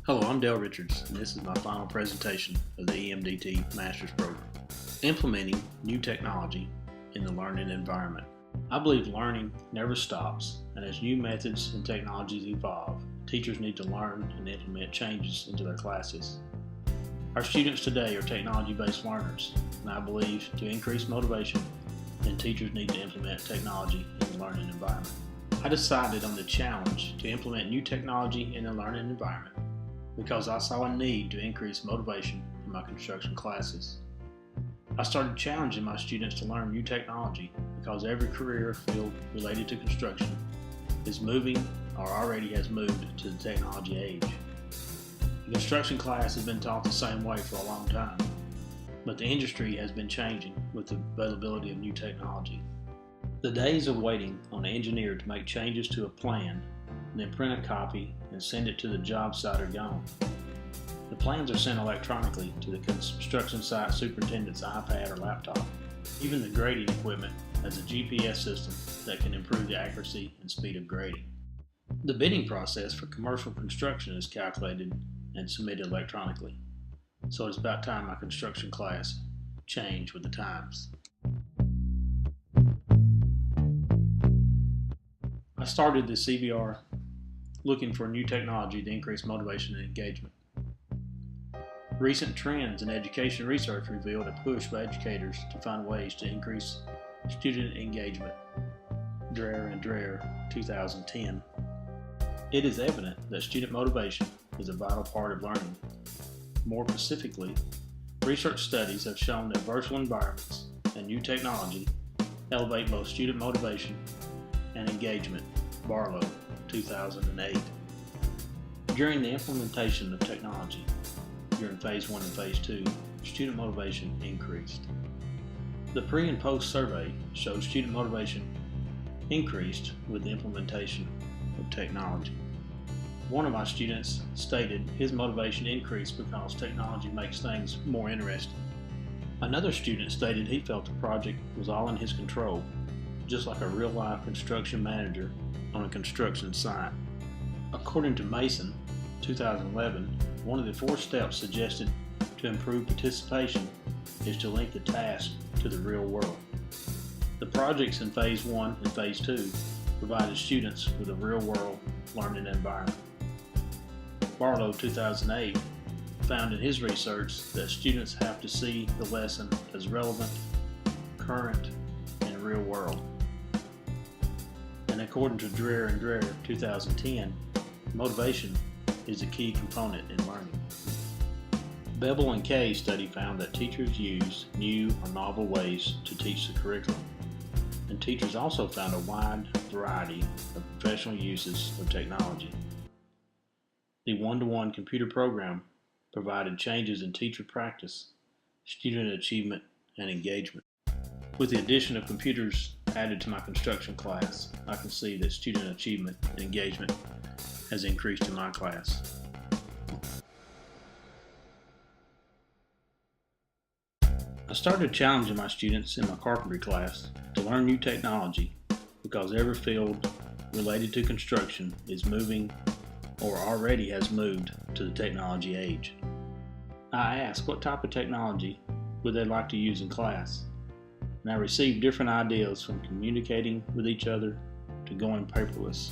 Hello, I'm Dale Richards, and this is my final presentation of the EMDT Master's Program. Implementing new technology in the learning environment. I believe learning never stops, and as new methods and technologies evolve, teachers need to learn and implement changes into their classes. Our students today are technology-based learners, and I believe to increase motivation, then teachers need to implement technology in the learning environment. I decided on the challenge to implement new technology in the learning environment because I saw a need to increase motivation in my construction classes. I started challenging my students to learn new technology because every career field related to construction is moving or already has moved to the technology age. The construction class has been taught the same way for a long time, but the industry has been changing with the availability of new technology. The days of waiting on an engineer to make changes to a plan and then print a copy and send it to the job site are gone. The plans are sent electronically to the construction site superintendent's iPad or laptop. Even the grading equipment has a GPS system that can improve the accuracy and speed of grading. The bidding process for commercial construction is calculated and submitted electronically. So it's about time my construction class changed with the times. I started the CBR looking for new technology to increase motivation and engagement. Recent trends in education research revealed a push by educators to find ways to increase student engagement. Dreher and Dreher, 2010. It is evident that student motivation is a vital part of learning. More specifically, research studies have shown that virtual environments and new technology elevate both student motivation and engagement. Barlow, 2008. During the implementation of technology, during Phase 1 and Phase 2, student motivation increased. The pre and post survey showed student motivation increased with the implementation of technology. One of my students stated his motivation increased because technology makes things more interesting. Another student stated he felt the project was all in his control, just like a real-life construction manager on a construction site. According to Mason, 2011, one of the 4 steps suggested to improve participation is to link the task to the real world. The projects in Phase 1 and Phase 2 provided students with a real-world learning environment. Barlow, 2008, found in his research that students have to see the lesson as relevant, current, and real world. And according to Dreher and Dreher, 2010, motivation is a key component in learning. Bevel and Kay study found that teachers use new or novel ways to teach the curriculum, and teachers also found a wide variety of professional uses of technology. The one-to-one computer program provided changes in teacher practice, student achievement, and engagement. With the addition of computers added to my construction class, I can see that student achievement and engagement has increased in my class. I started challenging my students in my carpentry class to learn new technology because every field related to construction is moving or already has moved to the technology age. I asked what type of technology would they like to use in class, and I received different ideas from communicating with each other to going paperless.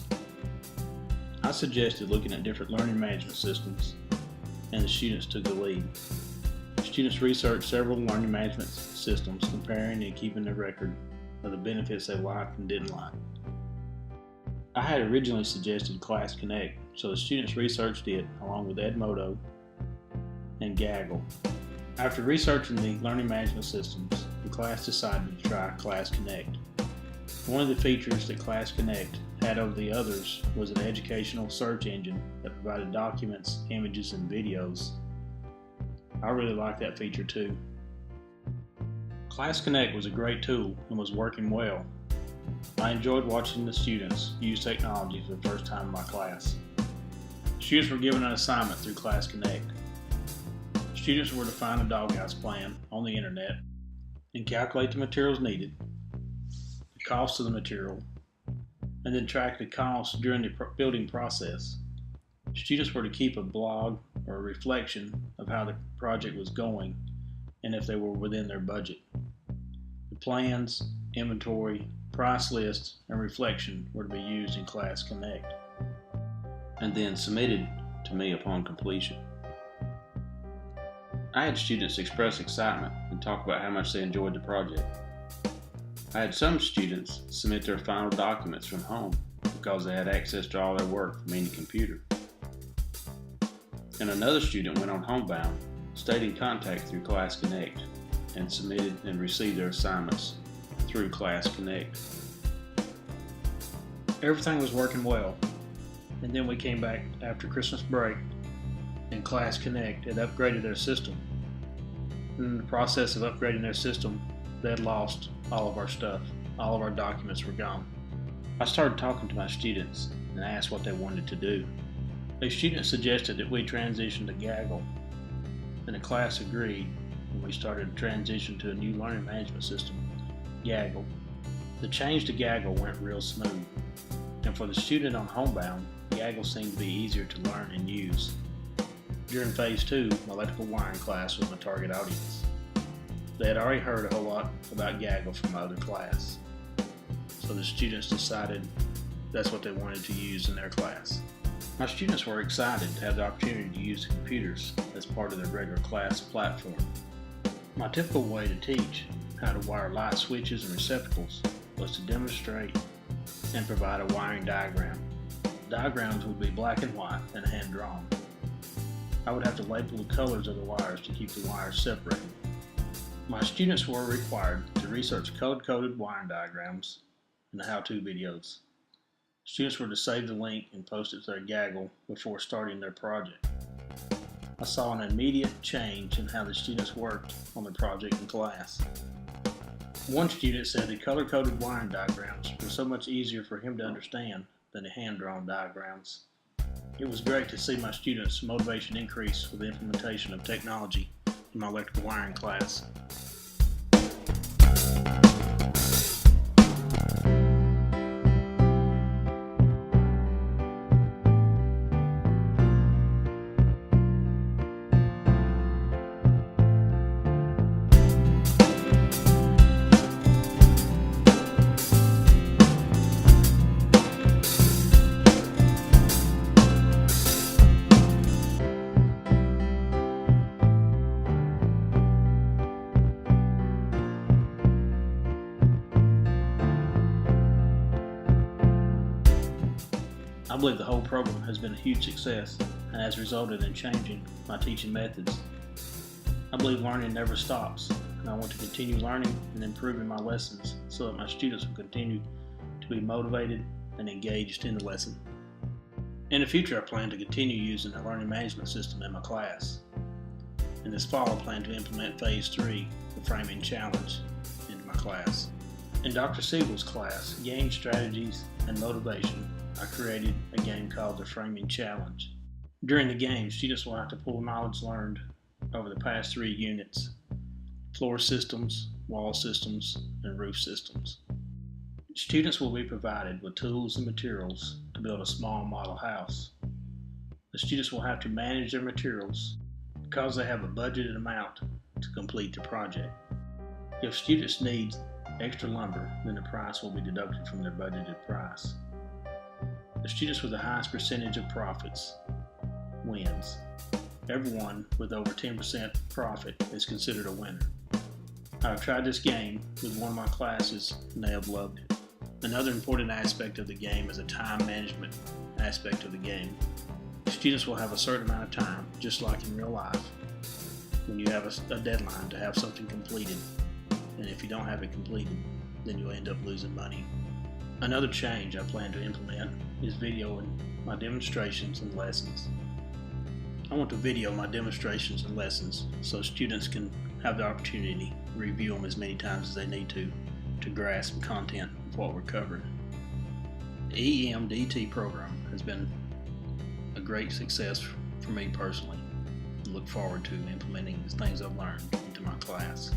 I suggested looking at different learning management systems, and the students took the lead. Students researched several learning management systems, comparing and keeping a record of the benefits they liked and didn't like. I had originally suggested Class Connect, so the students researched it along with Edmodo and Gaggle. After researching the learning management systems, the class decided to try Class Connect. One of the features that Class Connect had over the others was an educational search engine that provided documents, images, and videos. I really liked that feature too. Class Connect was a great tool and was working well. I enjoyed watching the students use technology for the first time in my class. Students were given an assignment through Class Connect. Students were to find a doghouse plan on the internet and calculate the materials needed, the cost of the material, and then track the cost during the building process. Students were to keep a blog or a reflection of how the project was going and if they were within their budget. The plans, inventory, price list, and reflection were to be used in Class Connect and then submitted to me upon completion. I had students express excitement and talk about how much they enjoyed the project. I had some students submit their final documents from home because they had access to all their work from any computer. And another student went on homebound, stayed in contact through Class Connect, and submitted and received their assignments through Class Connect. Everything was working well, and then we came back after Christmas break, and Class Connect had upgraded their system. In the process of upgrading their system, they had lost all of our stuff. All of our documents were gone. I started talking to my students and asked what they wanted to do. A student suggested that we transition to Gaggle, and the class agreed, and we started to transition to a new learning management system, Gaggle. The change to Gaggle went real smooth, and for the student on homebound, Gaggle seemed to be easier to learn and use. During Phase 2, my electrical wiring class was my target audience. They had already heard a whole lot about Gaggle from my other class, so the students decided that's what they wanted to use in their class. My students were excited to have the opportunity to use computers as part of their regular class platform. My typical way to teach how to wire light switches and receptacles was to demonstrate and provide a wiring diagram. Diagrams would be black and white and hand-drawn. I would have to label the colors of the wires to keep the wires separated. My students were required to research color-coded wiring diagrams and the how-to videos. Students were to save the link and post it to their Gaggle before starting their project. I saw an immediate change in how the students worked on the project in class. One student said the color-coded wiring diagrams were so much easier for him to understand than the hand-drawn diagrams. It was great to see my students' motivation increase with the implementation of technology in my electrical wiring class. I believe the whole program has been a huge success and has resulted in changing my teaching methods. I believe learning never stops, and I want to continue learning and improving my lessons so that my students will continue to be motivated and engaged in the lesson. In the future, I plan to continue using the learning management system in my class. In this fall, I plan to implement Phase 3, the Framing Challenge, into my class. In Dr. Siegel's class, Game Strategies and Motivation, I created a game called the Framing Challenge. During the game, students will have to pull knowledge learned over the past 3 units: floor systems, wall systems, and roof systems. Students will be provided with tools and materials to build a small model house. The students will have to manage their materials because they have a budgeted amount to complete the project. If students need extra lumber, then the price will be deducted from their budgeted price. The students with the highest percentage of profits wins. Everyone with over 10% profit is considered a winner. I've tried this game with one of my classes and they have loved it. Another important aspect of the game is a time management aspect of the game. Students will have a certain amount of time, just like in real life, when you have a deadline to have something completed. And if you don't have it completed, then you'll end up losing money. Another change I plan to implement is videoing my demonstrations and lessons. I want to video my demonstrations and lessons so students can have the opportunity to review them as many times as they need to grasp the content of what we're covering. The EMDT program has been a great success for me personally. I look forward to implementing the things I've learned into my class.